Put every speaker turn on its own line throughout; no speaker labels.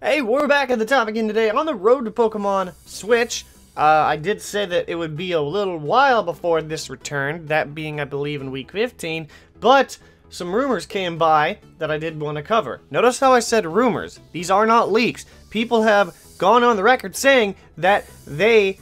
Hey, we're back at the top again today on the road to Pokemon Switch. I did say that it would be a little while before this returned, that being, I believe, in week 15, but some rumors came by that I did want to cover. Notice how I said rumors. These are not leaks. People have gone on the record saying that they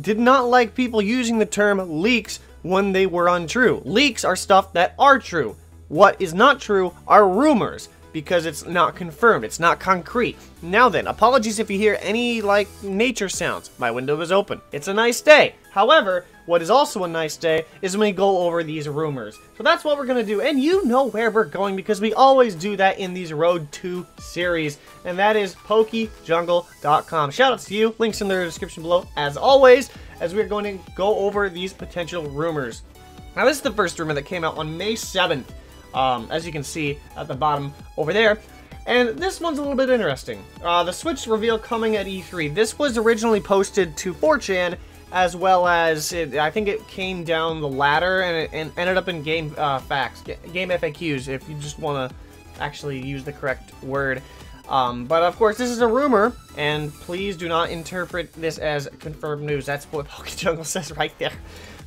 did not like people using the term leaks when they were untrue. Leaks are stuff that are true. What is not true are rumors, because it's not confirmed, it's not concrete. Now then, apologies if you hear any, nature sounds. My window is open. It's a nice day. However, what is also a nice day is when we go over these rumors. So that's what we're going to do, and you know where we're going because we always do that in these Road to series, and that is Pokejungle.com. Shoutouts to you, links in the description below, as always, as we're going to go over these potential rumors. Now, this is the first rumor that came out on May 7th. As you can see at the bottom over there. And this one's a little bit interesting. The Switch reveal coming at E3. This was originally posted to 4chan, as well as, I think it came down the ladder and ended up in Game FAQs, if you just want to actually use the correct word. But of course, this is a rumor, and please do not interpret this as confirmed news. That's what Pokejungle says right there.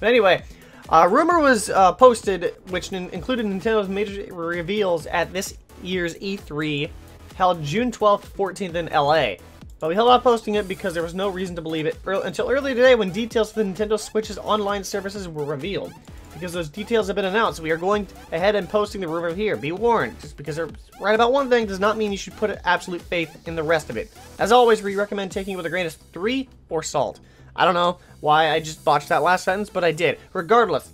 But anyway, rumor was posted, which included Nintendo's major reveals at this year's E3, held June 12th, 14th in LA. But we held off posting it because there was no reason to believe it until early today when details for the Nintendo Switch's online services were revealed. Because those details have been announced, we are going ahead and posting the rumor here. Be warned, just because they're right about one thing does not mean you should put absolute faith in the rest of it. As always, we recommend taking it with a grain of 3 or salt. I don't know why I just botched that last sentence, but I did. Regardless,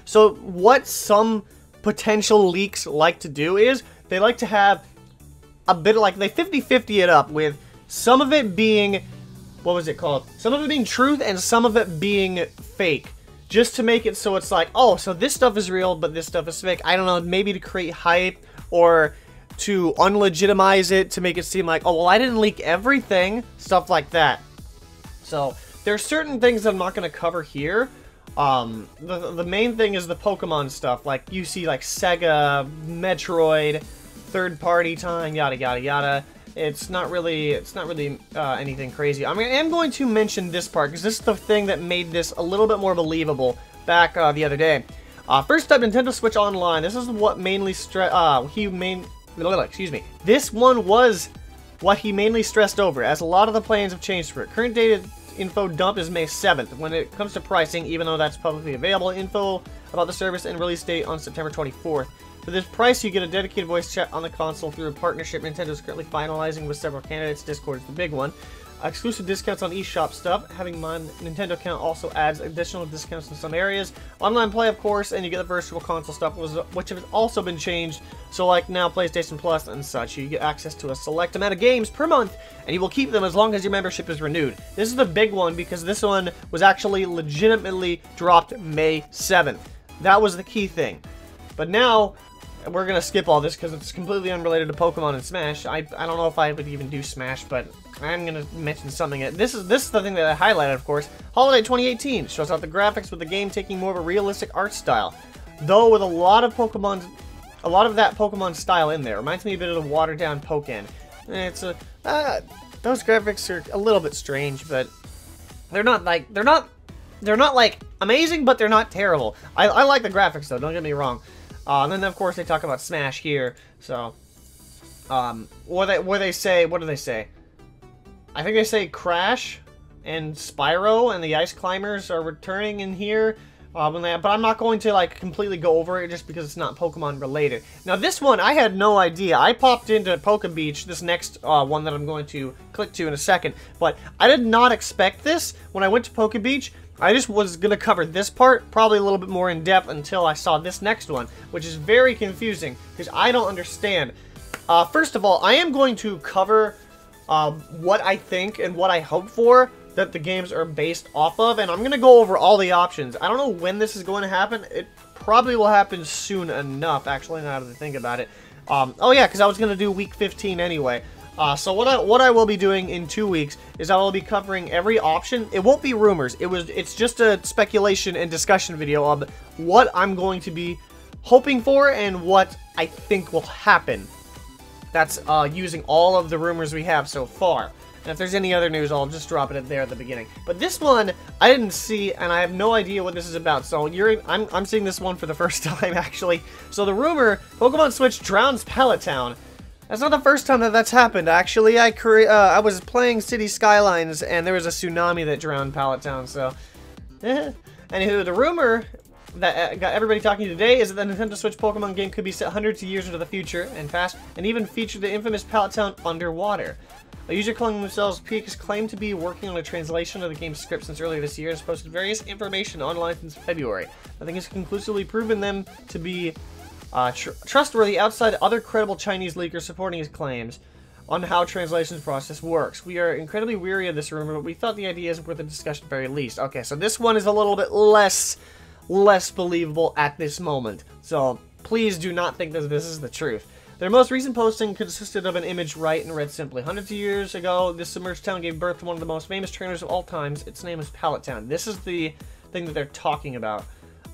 so what some potential leaks like to do is they like to have a bit of they 50-50 it up with some of it being, what was it called? Some of it being truth and some of it being fake. Just to make it so it's like, oh, so this stuff is real, but this stuff is fake. I don't know, maybe to create hype or to unlegitimize it to make it seem like, oh, well, I didn't leak everything. Stuff like that. So, there's certain things that I'm not going to cover here. The main thing is the Pokemon stuff. Like, you see, Sega, Metroid, third-party time, yada, yada, yada. It's not really anything crazy. I mean, I am going to mention this part, because this is the thing that made this a little bit more believable back the other day. First up, Nintendo Switch Online. This is what mainly This one was what he mainly stressed over, as a lot of the plans have changed for it. Current data info dump is May 7th. When it comes to pricing, even though that's publicly available, info about the service and release date on September 24th. For this price, you get a dedicated voice chat on the console through a partnership Nintendo is currently finalizing with several candidates. Discord is the big one. Exclusive discounts on eShop stuff. Having my Nintendo account also adds additional discounts in some areas. Online play, of course, and you get the virtual console stuff, which has also been changed. So, now PlayStation Plus and such, you get access to a select amount of games per month, and you will keep them as long as your membership is renewed. This is the big one because this one was actually legitimately dropped May 7th. That was the key thing. But now, we're going to skip all this because it's completely unrelated to Pokemon and Smash. I don't know if I would even do Smash, but I'm going to mention something. This is the thing that I highlighted, of course. Holiday 2018 shows off the graphics with the game taking more of a realistic art style. Though with a lot of that Pokemon style in there. Reminds me a bit of the watered down Pokken. It's those graphics are a little bit strange, but they're not amazing, but they're not terrible. I like the graphics though, don't get me wrong. And then of course they talk about Smash here, so what do they say? I think they say Crash and Spyro and the Ice Climbers are returning in here, but I'm not going to completely go over it just because it's not Pokemon related. Now this one I had no idea. I popped into Poke Beach, this next one that I'm going to click to in a second, but I did not expect this when I went to Poke Beach. I just was going to cover this part, probably a little bit more in depth until I saw this next one, which is very confusing because I don't understand. First of all, I am going to cover what I think and what I hope for that the games are based off of, and I'm going to go over all the options. I don't know when this is going to happen. It probably will happen soon enough, actually, now that I think about it. Oh yeah, because I was going to do week 15 anyway. So what I will be doing in 2 weeks is I will be covering every option. It won't be rumors. It's just a speculation and discussion video of what I'm going to be hoping for and what I think will happen. That's using all of the rumors we have so far. And if there's any other news, I'll just drop it there at the beginning. But this one, I didn't see, and I have no idea what this is about. So I'm seeing this one for the first time, actually. So the rumor, Pokemon Switch drowns Pallet Town. That's not the first time that that's happened, actually. I was playing City Skylines, and there was a tsunami that drowned Pallet Town, so... Anywho, the rumor that got everybody talking today is that the Nintendo Switch Pokemon game could be set hundreds of years into the future and past, and even feature the infamous Pallet Town underwater. A user calling themselves Peak has claimed to be working on a translation of the game's script since earlier this year and has posted various information online since February. Nothing has conclusively proven them to be trustworthy outside other credible Chinese leakers supporting his claims on how translation process works. We are incredibly weary of this rumor, but we thought the idea is worth a discussion at the very least. Okay, so this one is a little bit less believable at this moment. So please do not think that this is the truth. Their most recent posting consisted of an image and read simply, hundreds of years ago, this submerged town gave birth to one of the most famous trainers of all times. Its name is Pallet Town. This is the thing that they're talking about.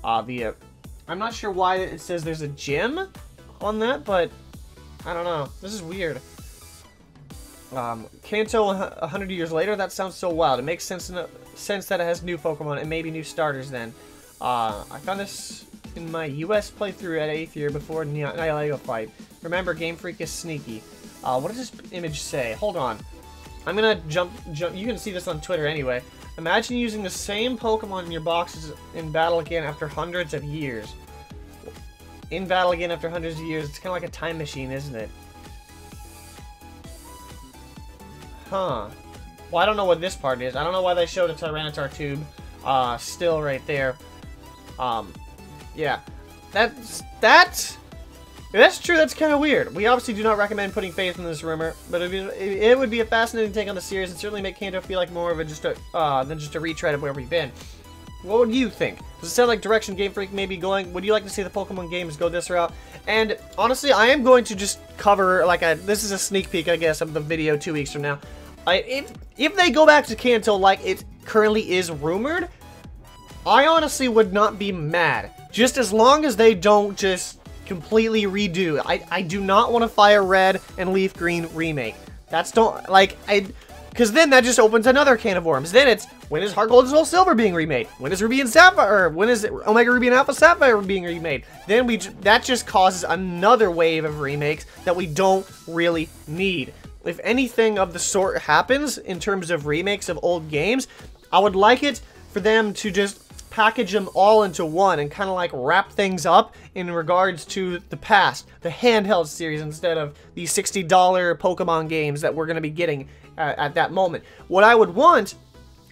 I'm not sure why it says there's a gym on that, but I don't know. This is weird. Kanto 100 years later, that sounds so wild. It makes sense that it has new Pokemon and maybe new starters then. I found this in my US playthrough at 8th year before Nihilego fight. Remember, GameFreak is sneaky. What does this image say? Hold on. I'm gonna jump. You can see this on Twitter anyway. Imagine using the same Pokemon in your boxes in battle again after hundreds of years. In battle again after hundreds of years. It's kind of like a time machine, isn't it? Huh. Well, I don't know what this part is. I don't know why they showed a Tyranitar tube still right there. Yeah. That's true. That's kind of weird. We obviously do not recommend putting faith in this rumor, but it would be a fascinating take on the series and certainly make Kanto feel like more of a than just a retread of where we've been. What would you think? Does it sound like direction Game Freak may be going? Would you like to see the Pokemon games go this route? And honestly, I am going to just cover this is a sneak peek, I guess, of the video 2 weeks from now. If they go back to Kanto like it currently is rumored, I honestly would not be mad. Just as long as they don't just completely redo. I do not want a Fire Red and Leaf Green remake. Because then that just opens another can of worms. Then it's, when is Heart Gold and Soul Silver being remade? When is Ruby and Sapphire, or when is Omega Ruby and Alpha Sapphire being remade? Then that just causes another wave of remakes that we don't really need. If anything of the sort happens in terms of remakes of old games, I would like it for them to just package them all into one and kind of like wrap things up in regards to the past, the handheld series, instead of the $60 Pokemon games that we're going to be getting at that moment. What I would want,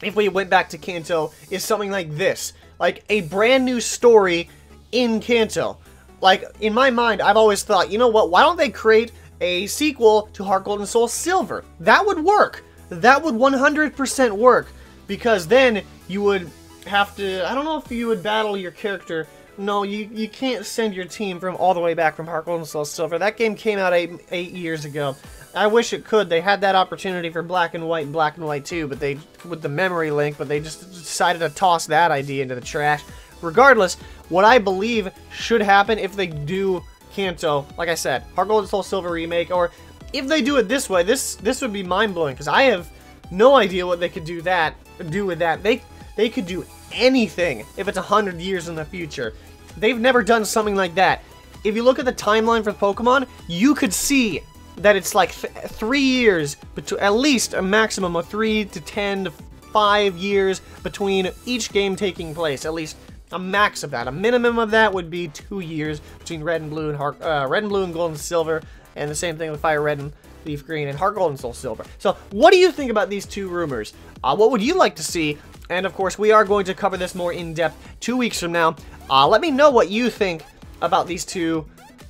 if we went back to Kanto, is something like this. Like a brand new story in Kanto. Like, in my mind, I've always thought, you know what, why don't they create a sequel to Heart Gold and Soul Silver? That would work. That would 100% work. Because then you would have to, I don't know if you would battle your character. No, you can't send your team from all the way back from Heart Gold and Soul Silver. That game came out eight years ago. I wish it could. They had that opportunity for Black and White and Black and White 2, but with the memory link, but they just decided to toss that idea into the trash. Regardless, what I believe should happen if they do Kanto, like I said, Heart Gold and Soul Silver remake, or if they do it this way, this would be mind-blowing, because I have no idea what they could do with that. They could do anything if it's 100 years in the future. They've never done something like that. If you look at the timeline for Pokemon, you could see that it's like 3 years, at least a maximum of 3 to 10 to 5 years between each game taking place. At least a max of that. A minimum of that would be 2 years between Red and Blue and Gold and Silver, and the same thing with Fire Red and Leaf Green and Heart Gold and Soul Silver. So, what do you think about these two rumors? What would you like to see? And of course, we are going to cover this more in depth 2 weeks from now. Let me know what you think about these two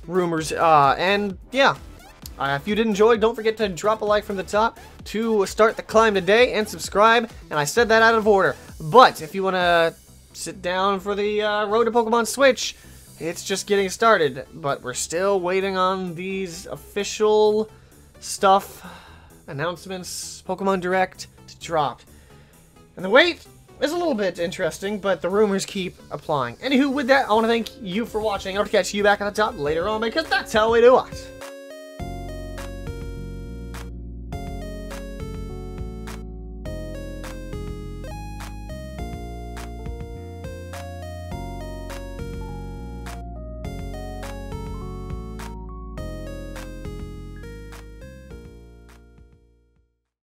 rumors. And yeah, if you did enjoy, don't forget to drop a like from the top to start the climb today, and subscribe. And I said that out of order. But if you want to sit down for the Road to Pokemon Switch, it's just getting started. But we're still waiting on these official stuff, announcements, Pokemon Direct to drop. And the wait is a little bit interesting, but the rumors keep applying. Anywho, with that, I want to thank you for watching. I'll catch you back on the top later on, because that's how we do it.